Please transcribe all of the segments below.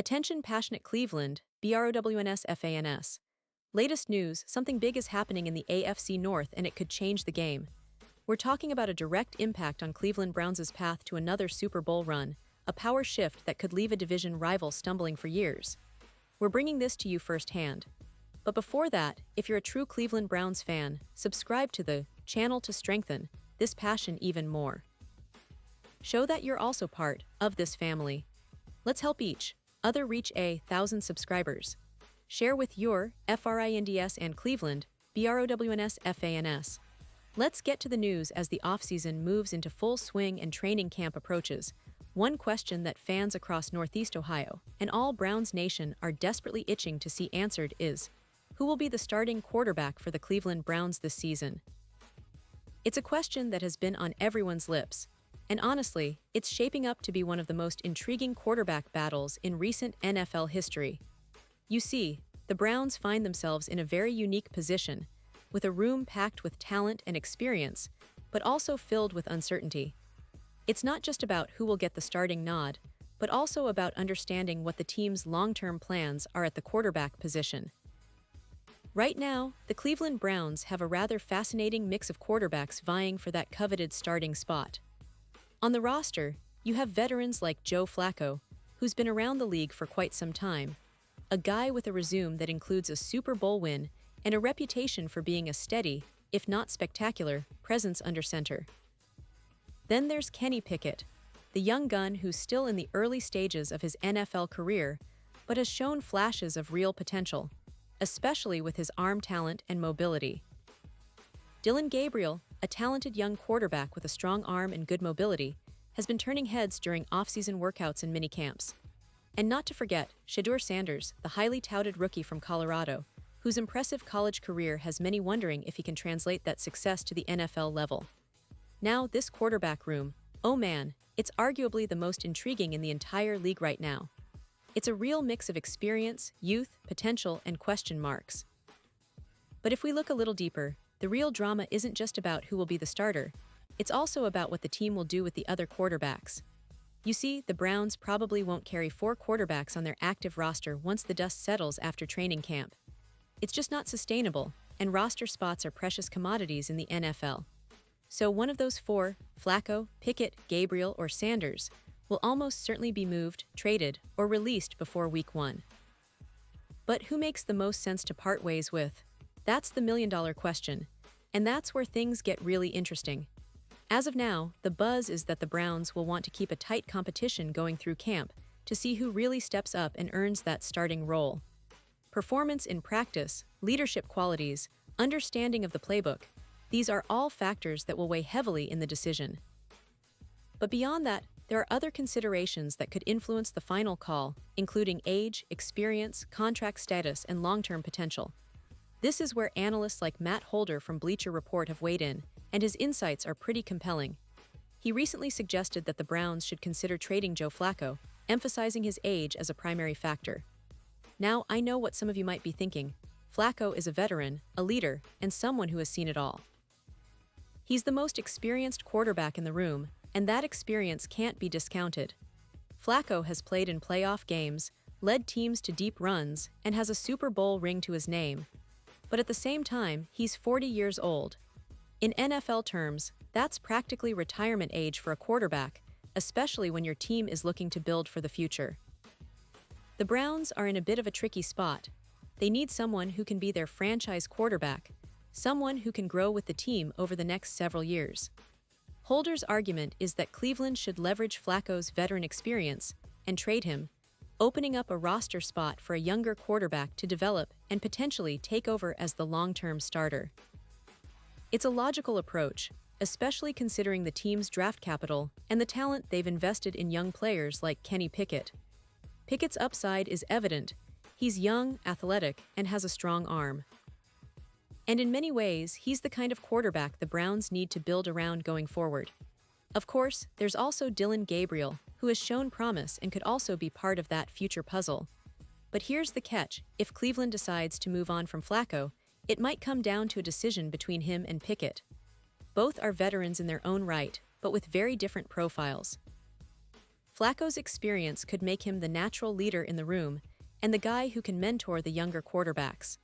Attention passionate Cleveland, BROWNS. Latest news, something big is happening in the AFC North and it could change the game. We're talking about a direct impact on Cleveland Browns' path to another Super Bowl run, a power shift that could leave a division rival stumbling for years. We're bringing this to you firsthand. But before that, if you're a true Cleveland Browns fan, subscribe to the channel to strengthen this passion even more. Show that you're also part of this family. Let's help each other reach 1,000 subscribers. Share with your FRINDS and Cleveland, BROWNS. Let's get to the news as the offseason moves into full swing and training camp approaches. One question that fans across Northeast Ohio and all Browns Nation are desperately itching to see answered is, who will be the starting quarterback for the Cleveland Browns this season? It's a question that has been on everyone's lips, and honestly, it's shaping up to be one of the most intriguing quarterback battles in recent NFL history. You see, the Browns find themselves in a very unique position, with a room packed with talent and experience, but also filled with uncertainty. It's not just about who will get the starting nod, but also about understanding what the team's long-term plans are at the quarterback position. Right now, the Cleveland Browns have a rather fascinating mix of quarterbacks vying for that coveted starting spot. On the roster, you have veterans like Joe Flacco, who's been around the league for quite some time, a guy with a resume that includes a Super Bowl win and a reputation for being a steady, if not spectacular, presence under center. Then there's Kenny Pickett, the young gun who's still in the early stages of his NFL career, but has shown flashes of real potential, especially with his arm talent and mobility. Dillon Gabriel, a talented young quarterback with a strong arm and good mobility, has been turning heads during off-season workouts and minicamps. And not to forget, Shedeur Sanders, the highly touted rookie from Colorado, whose impressive college career has many wondering if he can translate that success to the NFL level. Now, this quarterback room, oh man, it's arguably the most intriguing in the entire league right now. It's a real mix of experience, youth, potential, and question marks. But if we look a little deeper, the real drama isn't just about who will be the starter, it's also about what the team will do with the other quarterbacks. You see, the Browns probably won't carry 4 quarterbacks on their active roster once the dust settles after training camp. It's just not sustainable, and roster spots are precious commodities in the NFL. So one of those 4, Flacco, Pickett, Gabriel, or Sanders, will almost certainly be moved, traded, or released before Week 1. But who makes the most sense to part ways with? That's the million-dollar question, and that's where things get really interesting. As of now, the buzz is that the Browns will want to keep a tight competition going through camp to see who really steps up and earns that starting role. Performance in practice, leadership qualities, understanding of the playbook, these are all factors that will weigh heavily in the decision. But beyond that, there are other considerations that could influence the final call, including age, experience, contract status, and long-term potential. This is where analysts like Matt Holder from Bleacher Report have weighed in, and his insights are pretty compelling. He recently suggested that the Browns should consider trading Joe Flacco, emphasizing his age as a primary factor. Now, I know what some of you might be thinking. Flacco is a veteran, a leader, and someone who has seen it all. He's the most experienced quarterback in the room, and that experience can't be discounted. Flacco has played in playoff games, led teams to deep runs, and has a Super Bowl ring to his name. But at the same time, he's 40 years old. In NFL terms, that's practically retirement age for a quarterback, especially when your team is looking to build for the future. The Browns are in a bit of a tricky spot. They need someone who can be their franchise quarterback, someone who can grow with the team over the next several years. Holder's argument is that Cleveland should leverage Flacco's veteran experience and trade him, opening up a roster spot for a younger quarterback to develop and potentially take over as the long-term starter. It's a logical approach, especially considering the team's draft capital and the talent they've invested in young players like Kenny Pickett. Pickett's upside is evident. He's young, athletic, and has a strong arm. And in many ways, he's the kind of quarterback the Browns need to build around going forward. Of course, there's also Dillon Gabriel, who has shown promise and could also be part of that future puzzle. But here's the catch: if Cleveland decides to move on from Flacco, it might come down to a decision between him and Pickett. Both are veterans in their own right, but with very different profiles. Flacco's experience could make him the natural leader in the room and the guy who can mentor the younger quarterbacks.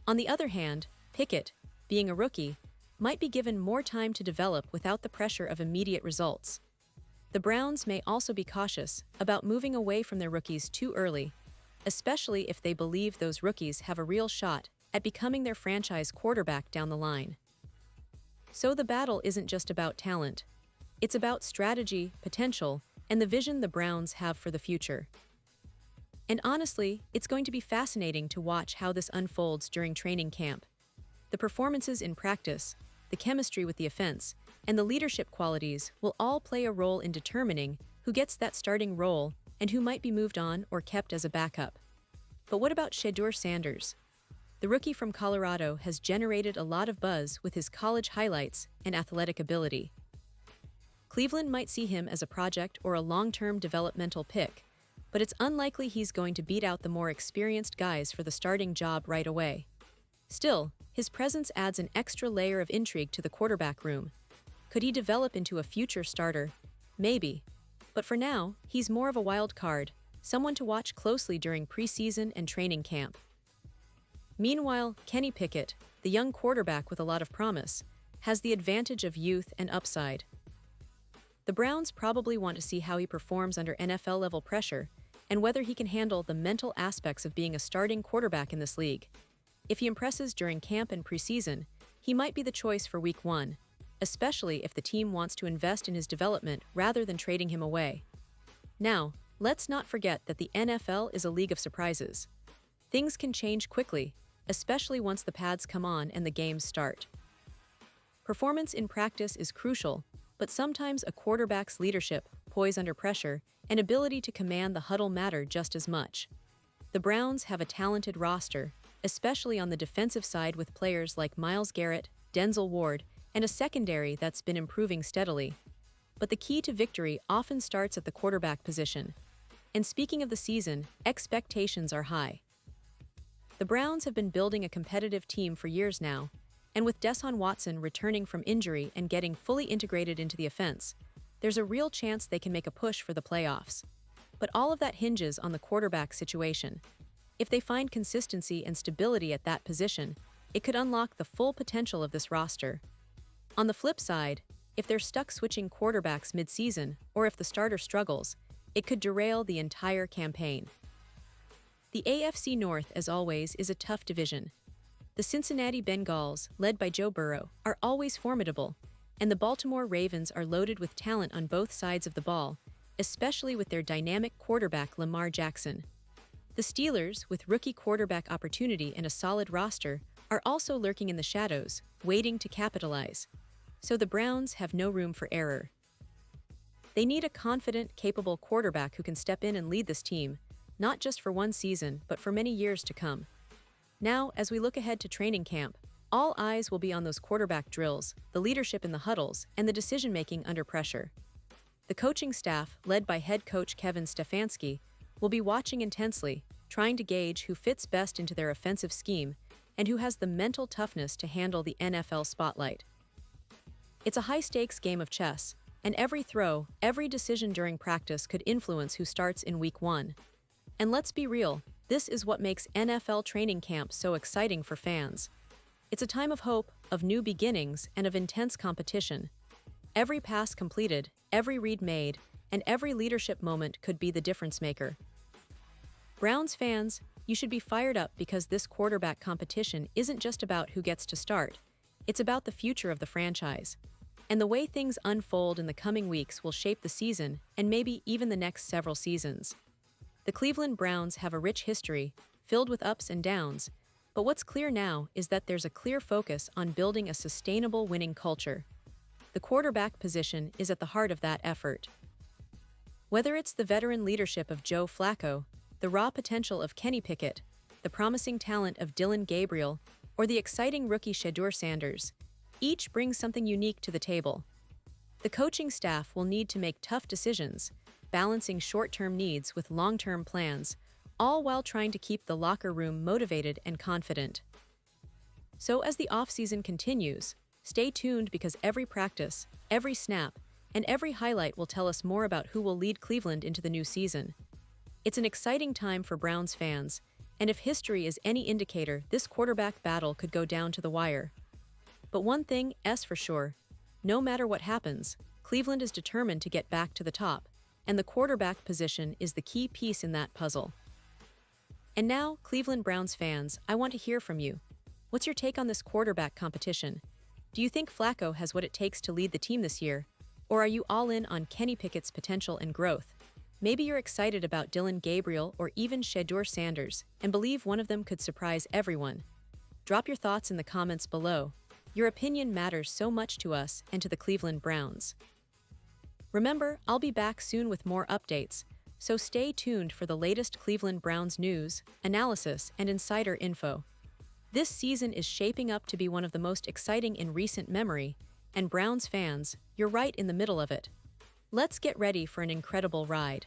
On the other hand, Pickett, being a rookie, might be given more time to develop without the pressure of immediate results. The Browns may also be cautious about moving away from their rookies too early, especially if they believe those rookies have a real shot at becoming their franchise quarterback down the line. So the battle isn't just about talent. It's about strategy, potential, and the vision the Browns have for the future. And honestly, it's going to be fascinating to watch how this unfolds during training camp. The performances in practice, the chemistry with the offense, and the leadership qualities will all play a role in determining who gets that starting role and who might be moved on or kept as a backup. But what about Shedeur Sanders? The rookie from Colorado has generated a lot of buzz with his college highlights and athletic ability. Cleveland might see him as a project or a long-term developmental pick, but it's unlikely he's going to beat out the more experienced guys for the starting job right away. Still, his presence adds an extra layer of intrigue to the quarterback room. Could he develop into a future starter? Maybe. But for now, he's more of a wild card, someone to watch closely during preseason and training camp. Meanwhile, Kenny Pickett, the young quarterback with a lot of promise, has the advantage of youth and upside. The Browns probably want to see how he performs under NFL-level pressure and whether he can handle the mental aspects of being a starting quarterback in this league. If he impresses during camp and preseason, he might be the choice for Week 1, especially if the team wants to invest in his development rather than trading him away. Now, let's not forget that the NFL is a league of surprises. Things can change quickly, especially once the pads come on and the games start. Performance in practice is crucial, but sometimes a quarterback's leadership, poise under pressure, and ability to command the huddle matter just as much. The Browns have a talented roster, especially on the defensive side with players like Myles Garrett, Denzel Ward, and a secondary that's been improving steadily. But the key to victory often starts at the quarterback position. And speaking of the season, expectations are high. The Browns have been building a competitive team for years now, and with Deshaun Watson returning from injury and getting fully integrated into the offense, there's a real chance they can make a push for the playoffs. But all of that hinges on the quarterback situation. If they find consistency and stability at that position, it could unlock the full potential of this roster. On the flip side, if they're stuck switching quarterbacks mid-season or if the starter struggles, it could derail the entire campaign. The AFC North, as always, is a tough division. The Cincinnati Bengals, led by Joe Burrow, are always formidable, and the Baltimore Ravens are loaded with talent on both sides of the ball, especially with their dynamic quarterback Lamar Jackson. The Steelers, with rookie quarterback opportunity and a solid roster, are also lurking in the shadows, waiting to capitalize. So the Browns have no room for error. They need a confident, capable quarterback who can step in and lead this team, not just for one season, but for many years to come. Now, as we look ahead to training camp, all eyes will be on those quarterback drills, the leadership in the huddles, and the decision-making under pressure. The coaching staff, led by head coach Kevin Stefanski, will be watching intensely, trying to gauge who fits best into their offensive scheme and who has the mental toughness to handle the NFL spotlight. It's a high-stakes game of chess, and every throw, every decision during practice could influence who starts in Week 1. And let's be real, this is what makes NFL training camp so exciting for fans. It's a time of hope, of new beginnings, and of intense competition. Every pass completed, every read made, and every leadership moment could be the difference maker. Browns fans, you should be fired up because this quarterback competition isn't just about who gets to start. It's about the future of the franchise. And the way things unfold in the coming weeks will shape the season and maybe even the next several seasons. The Cleveland Browns have a rich history, filled with ups and downs, but what's clear now is that there's a clear focus on building a sustainable winning culture. The quarterback position is at the heart of that effort. Whether it's the veteran leadership of Joe Flacco, the raw potential of Kenny Pickett, the promising talent of Dylan Gabriel, or the exciting rookie Shedeur Sanders, each brings something unique to the table. The coaching staff will need to make tough decisions, balancing short-term needs with long-term plans, all while trying to keep the locker room motivated and confident. So as the offseason continues, stay tuned because every practice, every snap, and every highlight will tell us more about who will lead Cleveland into the new season. It's an exciting time for Browns fans, and if history is any indicator, this quarterback battle could go down to the wire. But one thing is for sure, no matter what happens, Cleveland is determined to get back to the top, and the quarterback position is the key piece in that puzzle. And now, Cleveland Browns fans, I want to hear from you. What's your take on this quarterback competition? Do you think Flacco has what it takes to lead the team this year? Or are you all in on Kenny Pickett's potential and growth? Maybe you're excited about Dylan Gabriel or even Shedeur Sanders, and believe one of them could surprise everyone. Drop your thoughts in the comments below. Your opinion matters so much to us and to the Cleveland Browns. Remember, I'll be back soon with more updates, so stay tuned for the latest Cleveland Browns news, analysis, and insider info. This season is shaping up to be one of the most exciting in recent memory, and Browns fans, you're right in the middle of it. Let's get ready for an incredible ride.